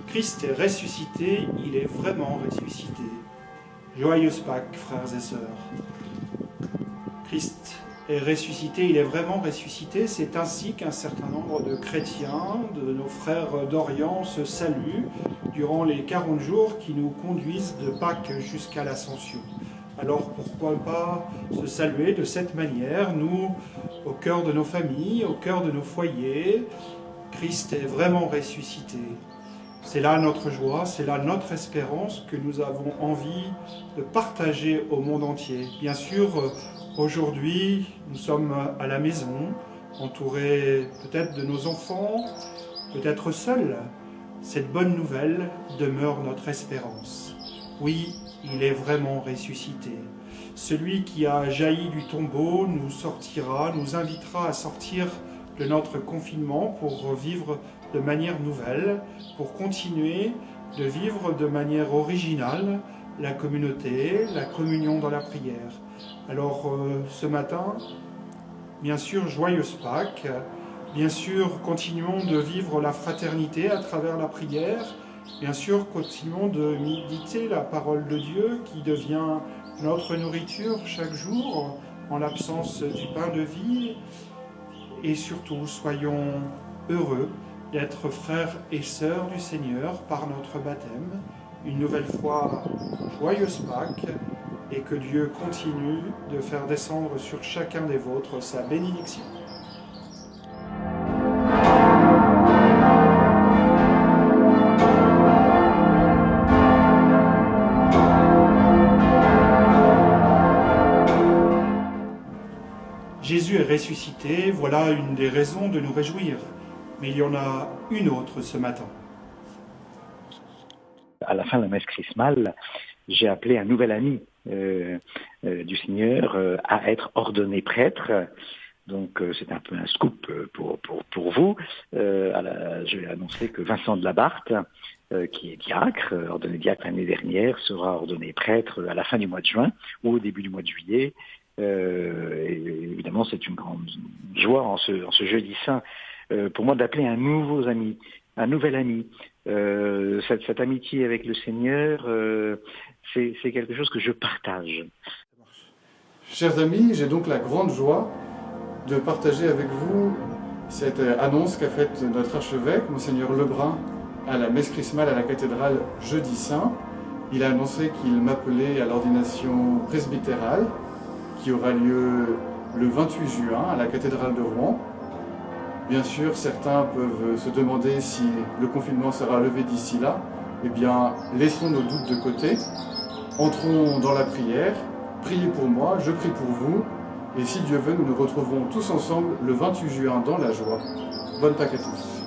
Christ est ressuscité, il est vraiment ressuscité. Joyeuse Pâques, frères et sœurs. Christ est ressuscité, il est vraiment ressuscité. C'est ainsi qu'un certain nombre de chrétiens, de nos frères d'Orient, se saluent durant les 40 jours qui nous conduisent de Pâques jusqu'à l'Ascension. Alors pourquoi pas se saluer de cette manière, nous, au cœur de nos familles, au cœur de nos foyers. Christ est vraiment ressuscité. C'est là notre joie, c'est là notre espérance que nous avons envie de partager au monde entier. Bien sûr, aujourd'hui, nous sommes à la maison, entourés peut-être de nos enfants, peut-être seuls. Cette bonne nouvelle demeure notre espérance. Oui, il est vraiment ressuscité. Celui qui a jailli du tombeau nous sortira, nous invitera à sortir de notre confinement pour vivre de manière nouvelle, pour continuer de vivre de manière originale la communauté, la communion dans la prière. Alors ce matin, bien sûr, joyeuse Pâques, bien sûr, continuons de vivre la fraternité à travers la prière, bien sûr, continuons de méditer la parole de Dieu qui devient notre nourriture chaque jour en l'absence du pain de vie. Et surtout, soyons heureux d'être frères et sœurs du Seigneur par notre baptême. Une nouvelle fois, joyeuse Pâques, et que Dieu continue de faire descendre sur chacun des vôtres sa bénédiction. Jésus est ressuscité, voilà une des raisons de nous réjouir. Mais il y en a une autre ce matin. À la fin de la messe chrismale, j'ai appelé un nouvel ami du Seigneur à être ordonné prêtre. Donc c'est un peu un scoop pour vous. Je vais annoncer que Vincent de la Barthe, qui est diacre, ordonné diacre l'année dernière, sera ordonné prêtre à la fin du mois de juin ou au début du mois de juillet. Et évidemment, c'est une grande joie en ce jeudi saint pour moi d'appeler un nouvel ami. Cette amitié avec le Seigneur, c'est quelque chose que je partage. Chers amis, j'ai donc la grande joie de partager avec vous cette annonce qu'a faite notre archevêque, Monseigneur Lebrun, à la messe chrismale à la cathédrale jeudi saint. Il a annoncé qu'il m'appelait à l'ordination presbytérale qui aura lieu le 28 juin à la cathédrale de Rouen. Bien sûr, certains peuvent se demander si le confinement sera levé d'ici là. Eh bien, laissons nos doutes de côté. Entrons dans la prière. Priez pour moi, je prie pour vous. Et si Dieu veut, nous nous retrouverons tous ensemble le 28 juin dans la joie. Bonne Pâques à tous.